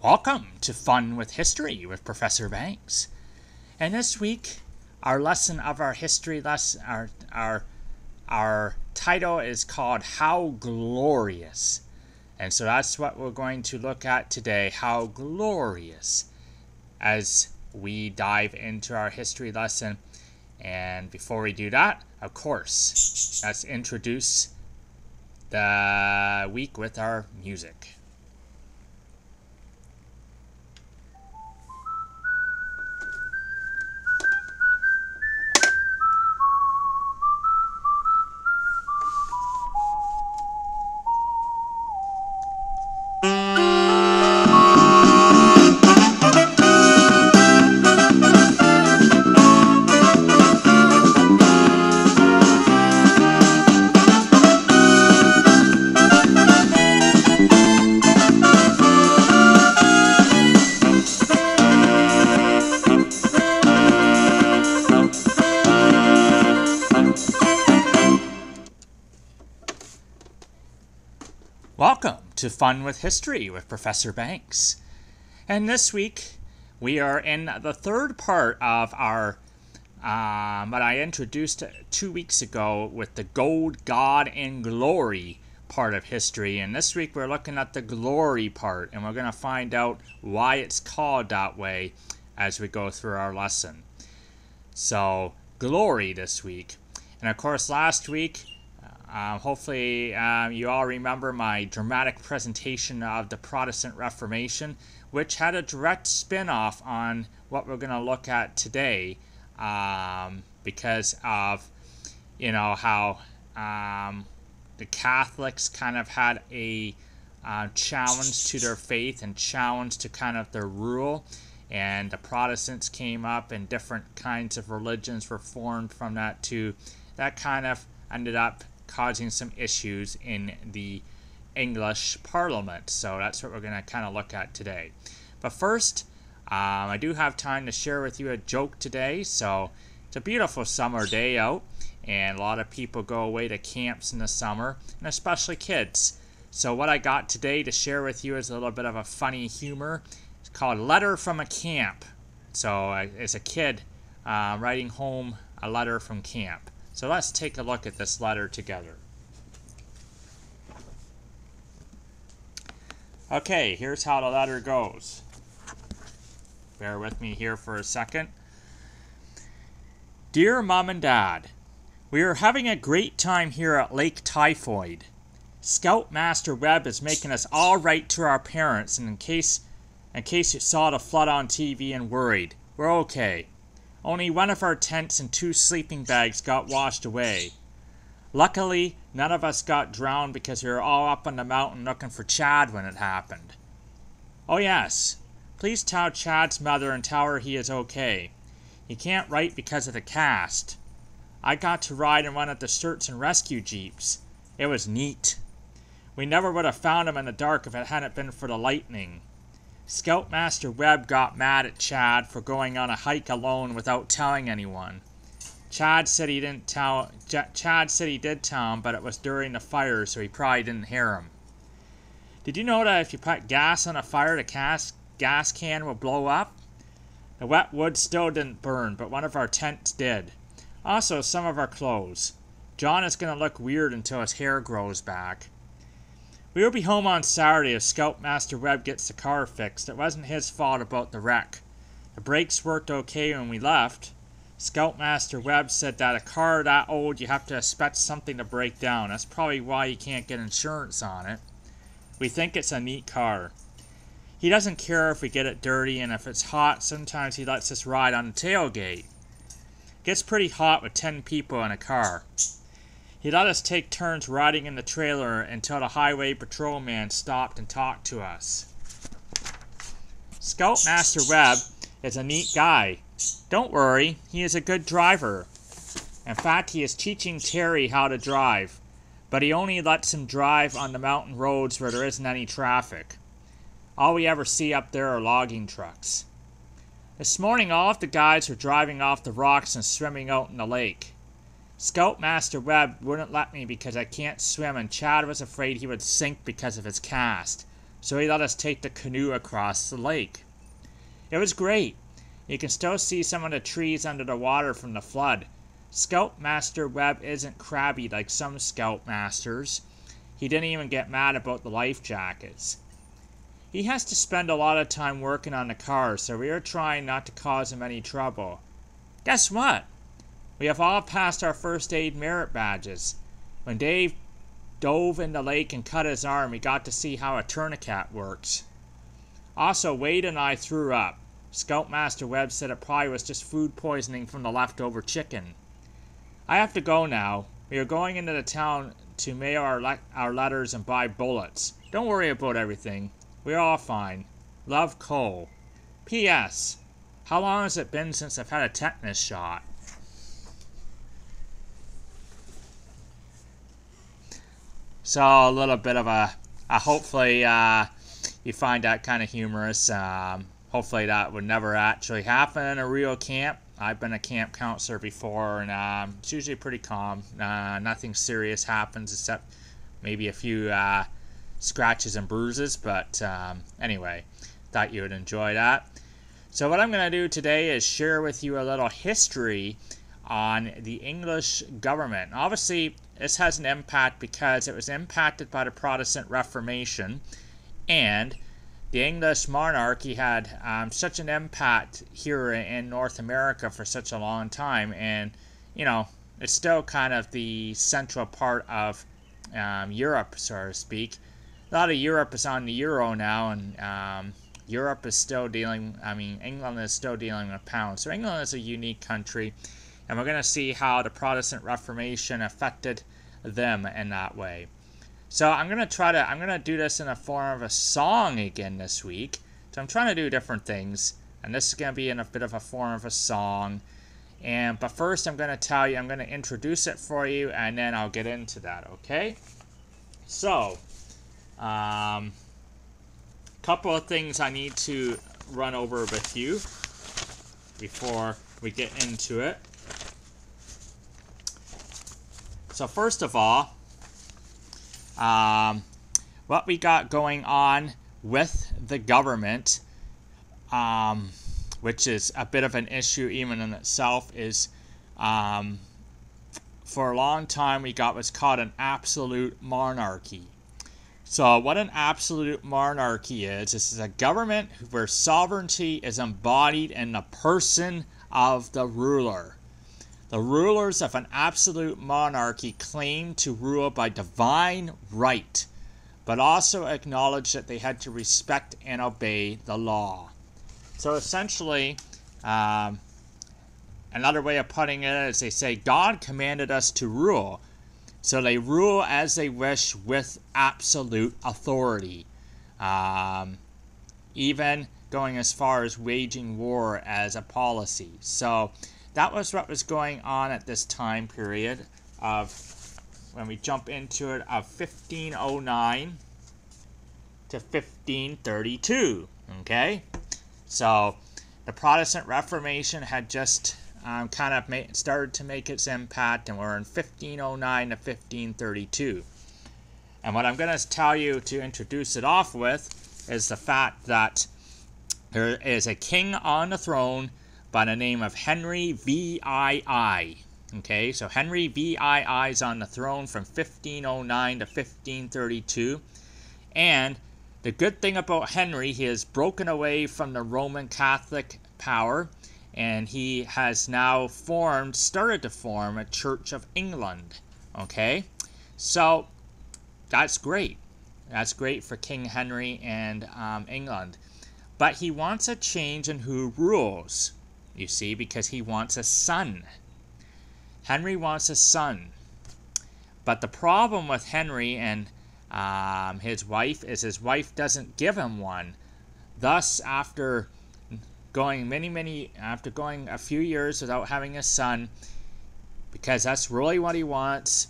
Welcome to Fun with History with Professor Banks. And this week, our lesson of our history lesson, our title is called How Glorious. And so that's what we're going to look at today, how glorious, as we dive into our history lesson. And before we do that, of course, let's introduce the week with our music. Welcome to Fun with History with Professor Banks. And this week, we are in the third part of our, what I introduced 2 weeks ago with the gold, God, and glory part of history. And this week, we're looking at the glory part, and we're going to find out why it's called that way as we go through our lesson. So, glory this week. And of course, last week, hopefully you all remember my dramatic presentation of the Protestant Reformation, which had a direct spin-off on what we're going to look at today, because of, how the Catholics kind of had a challenge to their faith and challenge to kind of their rule, and the Protestants came up and different kinds of religions were formed from that too. That kind of ended up causing some issues in the English Parliament. So that's what we're going to kind of look at today. But first, I do have time to share with you a joke today. So it's a beautiful summer day out, and a lot of people go away to camps in the summer, and especially kids. So what I got today to share with you is a little bit of a funny humor. It's called Letter from a Camp. So it's a kid writing home a letter from camp. So let's take a look at this letter together. Okay, here's how the letter goes. Bear with me here for a second. Dear Mom and Dad, we are having a great time here at Lake Typhoid. Scoutmaster Webb is making us all write to our parents, and in case you saw the flood on TV and worried, we're okay. Only one of our tents and 2 sleeping bags got washed away. Luckily, none of us got drowned because we were all up on the mountain looking for Chad when it happened. Oh yes, please tell Chad's mother and tell her he is okay. He can't write because of the cast. I got to ride in one of the search and rescue jeeps. It was neat. We never would have found him in the dark if it hadn't been for the lightning. Scoutmaster Webb got mad at Chad for going on a hike alone without telling anyone. Chad said he did tell him, but it was during the fire, so he probably didn't hear him. Did you know that if you put gas on a fire, the gas can will blow up? The wet wood still didn't burn, but one of our tents did. Also, some of our clothes. John is going to look weird until his hair grows back. We will be home on Saturday if Scoutmaster Webb gets the car fixed. It wasn't his fault about the wreck. The brakes worked okay when we left. Scoutmaster Webb said that a car that old, you have to expect something to break down. That's probably why you can't get insurance on it. We think it's a neat car. He doesn't care if we get it dirty, and if it's hot, sometimes he lets us ride on the tailgate. It gets pretty hot with 10 people in a car. He let us take turns riding in the trailer until the highway patrolman stopped and talked to us. Scoutmaster Webb is a neat guy. Don't worry, he is a good driver. In fact, he is teaching Terry how to drive, but he only lets him drive on the mountain roads where there isn't any traffic. All we ever see up there are logging trucks. This morning, all of the guys were driving off the rocks and swimming out in the lake. Scoutmaster Webb wouldn't let me because I can't swim, and Chad was afraid he would sink because of his cast. so he let us take the canoe across the lake. It was great. You can still see some of the trees under the water from the flood. Scoutmaster Webb isn't crabby like some scoutmasters. He didn't even get mad about the life jackets. He has to spend a lot of time working on the car, so we are trying not to cause him any trouble. Guess what? We have all passed our first aid merit badges. When Dave dove in the lake and cut his arm, we got to see how a tourniquet works. Also, Wade and I threw up. Scoutmaster Webb said it probably was just food poisoning from the leftover chicken. I have to go now. We are going into the town to mail our letters and buy bullets. Don't worry about everything. We're all fine. Love, Cole. P.S. How long has it been since I've had a tetanus shot? So a little bit of a hopefully you find that kind of humorous. Hopefully that would never actually happen in a real camp. I've been a camp counselor before, and it's usually pretty calm. Nothing serious happens except maybe a few scratches and bruises. But anyway, thought you would enjoy that. So what I'm going to do today is share with you a little history on the English government. Obviously, this has an impact because it was impacted by the Protestant Reformation, and the English monarchy had such an impact here in North America for such a long time, and you know, it's still kind of the central part of Europe, so to speak. A lot of Europe is on the euro now, and Europe is still dealing, England is still dealing with pounds. So England is a unique country, and we're going to see how the Protestant Reformation affected them in that way. So I'm going to do this in the form of a song again this week. So I'm trying to do different things, and this is going to be in a bit of a form of a song. But first I'm going to introduce it for you, and then I'll get into that, okay? So, couple of things I need to run over with you before we get into it. So first of all, what we got going on with the government, which is a bit of an issue even in itself, is for a long time we got what's called an absolute monarchy. So what an absolute monarchy is a government where sovereignty is embodied in the person of the ruler. The rulers of an absolute monarchy claim to rule by divine right, but also acknowledge that they had to respect and obey the law. So essentially, another way of putting it is they say God commanded us to rule. So they rule as they wish with absolute authority, even going as far as waging war as a policy. So that was what was going on at this time period of, when we jump into it, of 1509 to 1532, okay? So the Protestant Reformation had just started to make its impact, and we're in 1509 to 1532. And what I'm going to tell you to introduce it off with is the fact that there is a king on the throne by the name of Henry VII. Okay, so Henry VII is on the throne from 1509 to 1532. And the good thing about Henry, he has broken away from the Roman Catholic power, and he has now started to form a Church of England. Okay, so that's great. That's great for King Henry and England. But he wants a change in who rules, you see, because he wants a son. Henry wants a son. But the problem with Henry and his wife is his wife doesn't give him one. Thus, after going a few years without having a son, because that's really what he wants,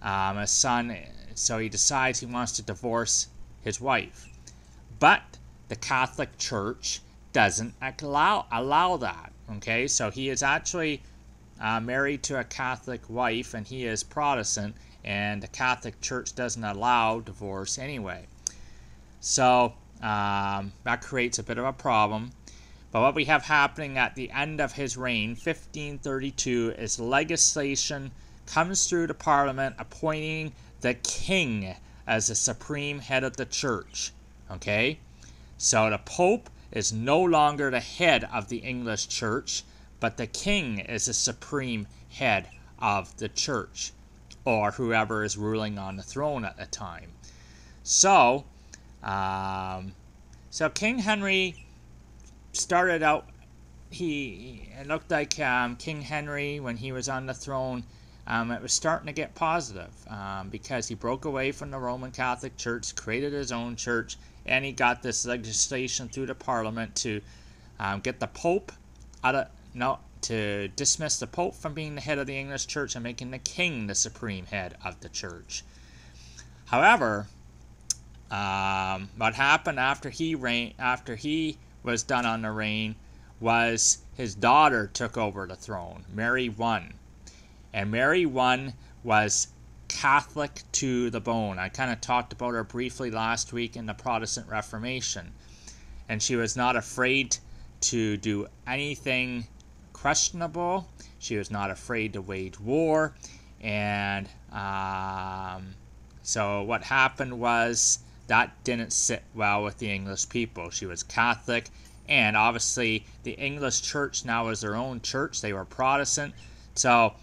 a son, so he decides he wants to divorce his wife. But the Catholic Church doesn't allow that. Okay, so he is actually married to a Catholic wife, and he is Protestant, and the Catholic Church doesn't allow divorce anyway. So that creates a bit of a problem. But what we have happening at the end of his reign, 1532, is legislation comes through the Parliament appointing the king as the supreme head of the church. Okay? So the Pope is no longer the head of the English church, but the king is the supreme head of the church, or whoever is ruling on the throne at the time. So King Henry started out, it looked like King Henry, when he was on the throne, it was starting to get positive because he broke away from the Roman Catholic Church, created his own church, and he got this legislation through the Parliament to get the Pope to dismiss the Pope from being the head of the English Church and making the King the supreme head of the Church. However, what happened after he was done on the reign was his daughter took over the throne, Mary I. And Mary I was Catholic to the bone. I kind of talked about her briefly last week in the Protestant Reformation. And she was not afraid to do anything questionable. She was not afraid to wage war. And so what happened was that didn't sit well with the English people. She was Catholic, and obviously the English church now is their own church. They were Protestant. So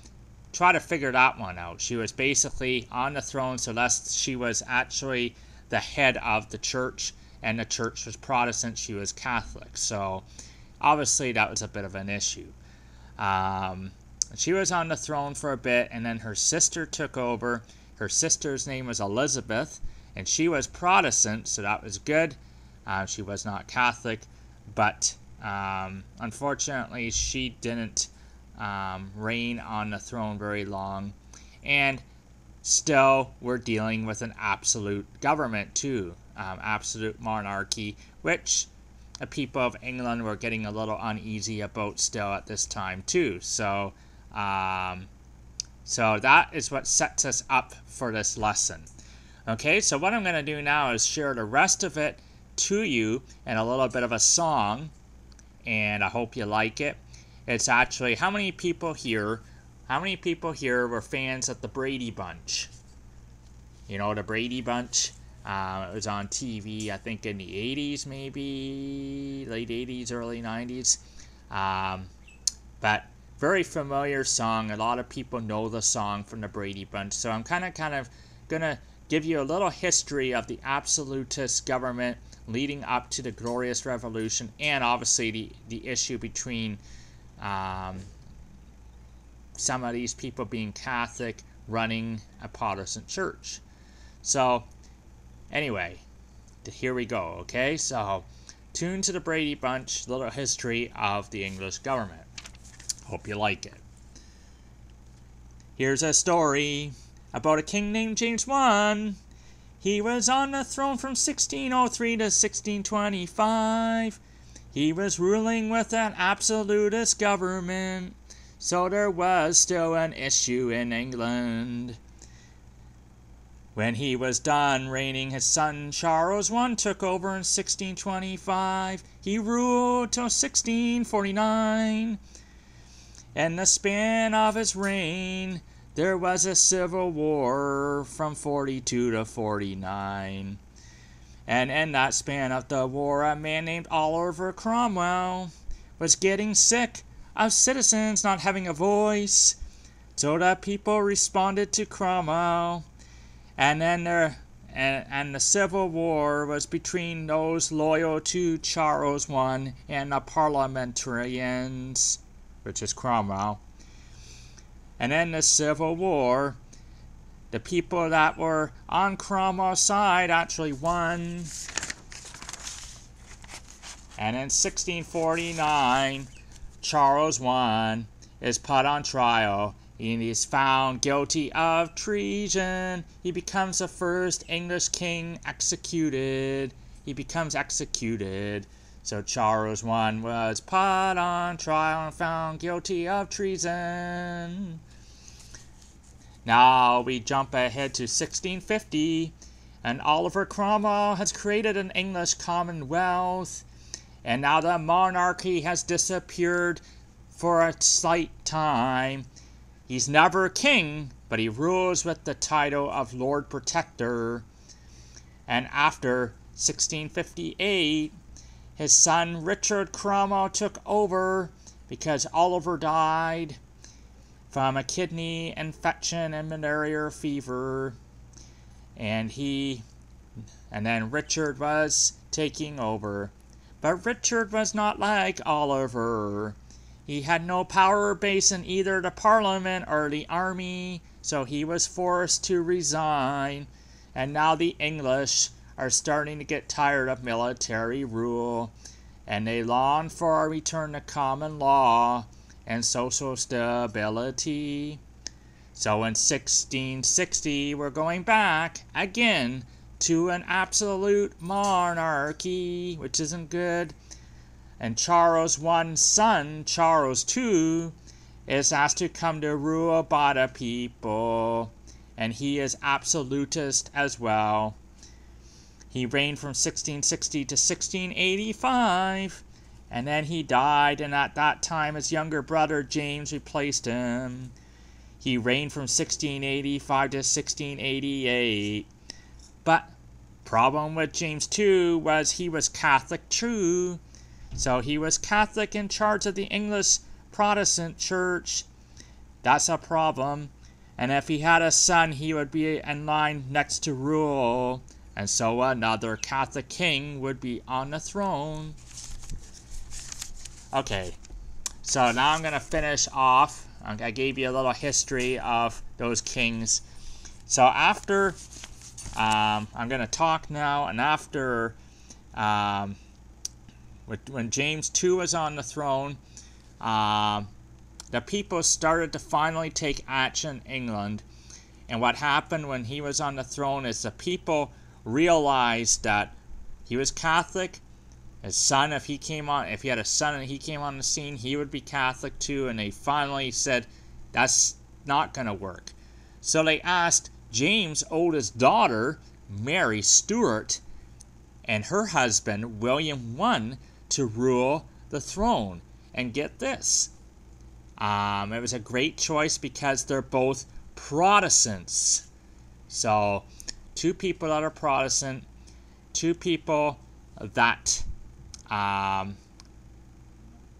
try to figure that one out. She was basically on the throne, so she was actually the head of the church, and the church was Protestant. She was Catholic. So obviously that was a bit of an issue. She was on the throne for a bit, and then her sister took over. Her sister's name was Elizabeth, and she was Protestant, so that was good. She was not Catholic, but unfortunately she didn't reign on the throne very long. And still, we're dealing with an absolute government too, absolute monarchy, which the people of England were getting a little uneasy about still at this time too. So that is what sets us up for this lesson. Okay, so what I'm going to do now is share the rest of it to you in a little bit of a song, and I hope you like it. It's actually, how many people here were fans of the Brady Bunch? You know, the Brady Bunch? It was on TV, I think in the 80s maybe, late 80s, early 90s. But very familiar song. A lot of people know the song from the Brady Bunch. So I'm kind of going to give you a little history of the absolutist government leading up to the Glorious Revolution, and obviously the issue between some of these people being Catholic running a Protestant church. So anyway, here we go, okay? So tune to the Brady Bunch, little history of the English government. Hope you like it. Here's a story about a king named James I. He was on the throne from 1603 to 1625. He was ruling with an absolutist government, so there was still an issue in England. When he was done reigning, his son Charles I took over in 1625. He ruled till 1649. In the span of his reign, there was a civil war from 42 to 49. And in that span of the war, a man named Oliver Cromwell was getting sick of citizens not having a voice. So the people responded to Cromwell. And then the civil war was between those loyal to Charles I and the parliamentarians, which is Cromwell. And in the Civil War, the people that were on Cromwell's side actually won. And in 1649, Charles I is put on trial. And he is found guilty of treason. He becomes the first English king executed. He becomes executed. So Charles I was put on trial and found guilty of treason. Now we jump ahead to 1650. And Oliver Cromwell has created an English Commonwealth. And now the monarchy has disappeared for a slight time. He's never king, but he rules with the title of Lord Protector. And after 1658, his son Richard Cromwell took over because Oliver died from a kidney infection and malarial fever. And then Richard was taking over. But Richard was not like Oliver. He had no power base in either the Parliament or the army, so he was forced to resign. And now the English are starting to get tired of military rule, and they long for a return to common law and social stability. So in 1660, we're going back again to an absolute monarchy, which isn't good. And Charles I's son, Charles II, is asked to come to rule by the people. And he is absolutist as well. He reigned from 1660 to 1685. And then he died, and at that time his younger brother James replaced him. He reigned from 1685 to 1688. But problem with James II was he was Catholic too. So he was Catholic in charge of the English Protestant Church. That's a problem. And if he had a son, he would be in line next to rule. And so another Catholic king would be on the throne. Okay, so now I'm going to finish off. I gave you a little history of those kings. So after, I'm going to talk now, and after, when James II was on the throne, the people started to finally take action in England. And what happened when he was on the throne is the people realized that he was Catholic. His son, if he had a son and he came on the scene, he would be Catholic too. And they finally said, that's not going to work. So they asked James' oldest daughter, Mary Stuart, and her husband, William I, to rule the throne. And get this. It was a great choice because they're both Protestants. So, two people that are Protestant, two people that are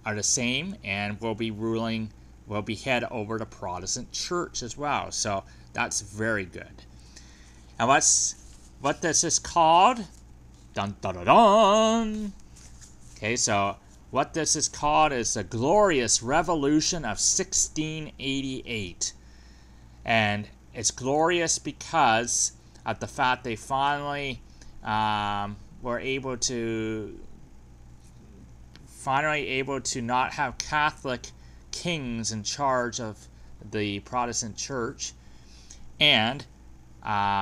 the same, and will be head over the Protestant church as well. So that's very good. And what this is called? Dun dun dun dun. Okay, so what this is called is the Glorious Revolution of 1688. And it's glorious because of the fact they finally were able to not have Catholic kings in charge of the Protestant church. And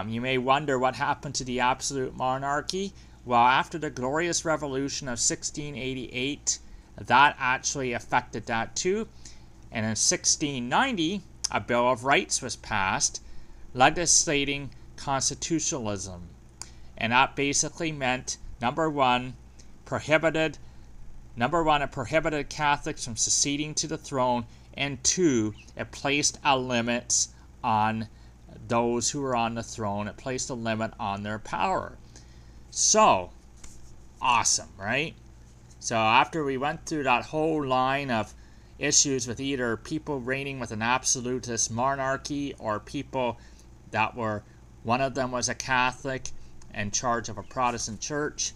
you may wonder what happened to the absolute monarchy. Well, after the Glorious Revolution of 1688, that actually affected that too. And in 1690, a Bill of Rights was passed, legislating constitutionalism. And that basically meant, number one, it prohibited Catholics from succeeding to the throne, and two, it placed a limit on those who were on the throne. It placed a limit on their power. So, awesome, right? So after we went through that whole line of issues with either people reigning with an absolutist monarchy or people that were, one of them was a Catholic in charge of a Protestant church,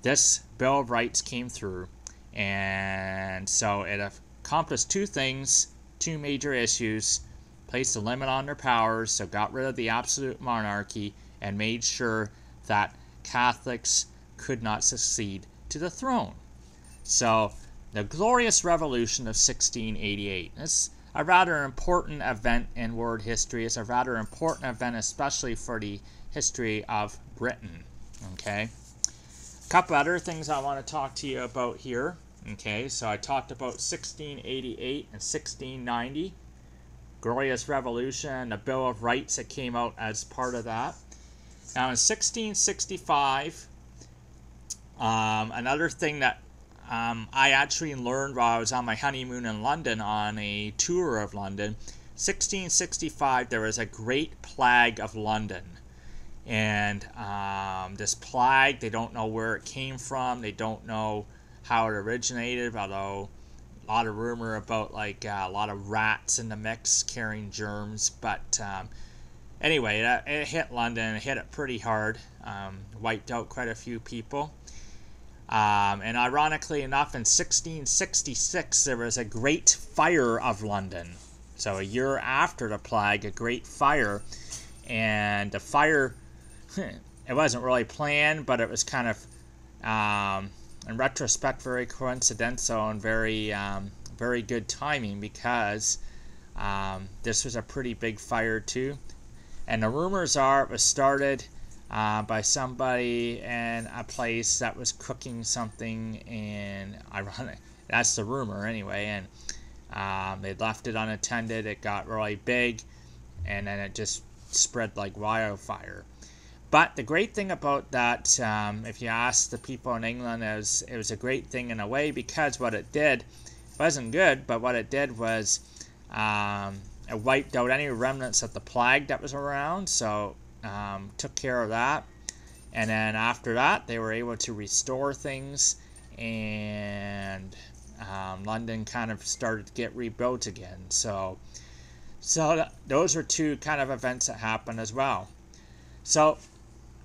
this Bill of Rights came through. And so it accomplished two things, two major issues: placed a limit on their powers, so got rid of the absolute monarchy, and made sure that Catholics could not succeed to the throne. So the Glorious Revolution of 1688. It's a rather important event in world history. It's a rather important event, especially for the history of Britain. Okay. A couple other things I want to talk to you about here. Okay, so I talked about 1688 and 1690. Glorious Revolution, the Bill of Rights that came out as part of that. Now in 1665, another thing that I actually learned while I was on my honeymoon in London on a tour of London, 1665 there was a great plague of London. And this plague, they don't know where it came from. They don't know how it originated, although a lot of rumor about like a lot of rats in the mix carrying germs. But anyway, it hit London. It hit it pretty hard. Wiped out quite a few people. And ironically enough, in 1666, there was a Great Fire of London. So a year after the plague, a great fire. And the fire, it wasn't really planned, but it was kind of, in retrospect, very coincidental and very, very good timing, because this was a pretty big fire too. And the rumors are it was started by somebody in a place that was cooking something, and ironic, that's the rumor anyway, and they left it unattended. It got really big, and then it just spread like wildfire. But the great thing about that, if you ask the people in England, is it was a great thing in a way, because what it did wasn't good, but what it did was it wiped out any remnants of the plague that was around, so took care of that. And then after that, they were able to restore things, and London kind of started to get rebuilt again. So those are two kind of events that happened as well. So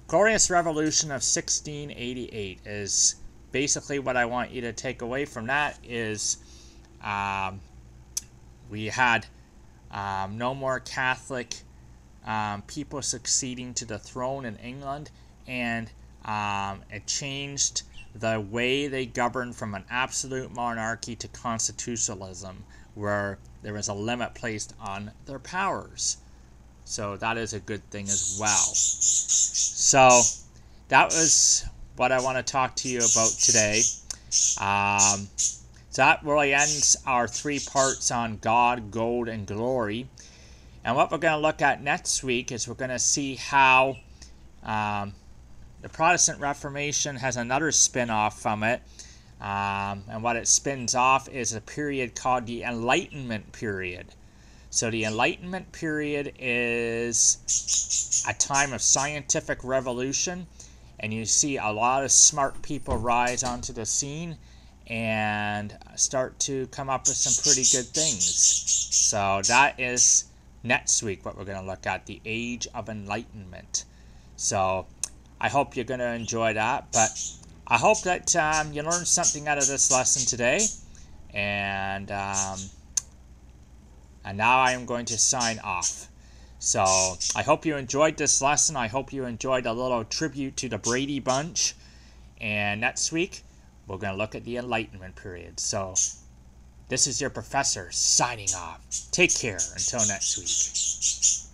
Glorious Revolution of 1688 is basically what I want you to take away from that is we had no more Catholic people succeeding to the throne in England, and it changed the way they governed from an absolute monarchy to constitutionalism, where there was a limit placed on their powers. So that is a good thing as well. So that was what I want to talk to you about today. So that really ends our 3 parts on God, Gold, and Glory. And what we're going to look at next week is we're going to see how the Protestant Reformation has another spin-off from it. And what it spins off is a period called the Enlightenment period. So the Enlightenment period is a time of scientific revolution, and you see a lot of smart people rise onto the scene and start to come up with some pretty good things. So that is next week what we're going to look at, the Age of Enlightenment. So I hope you're going to enjoy that, but I hope that you learned something out of this lesson today, and now I am going to sign off. So I hope you enjoyed this lesson. I hope you enjoyed a little tribute to the Brady Bunch. And next week, we're going to look at the Enlightenment period. So this is your professor signing off. Take care until next week.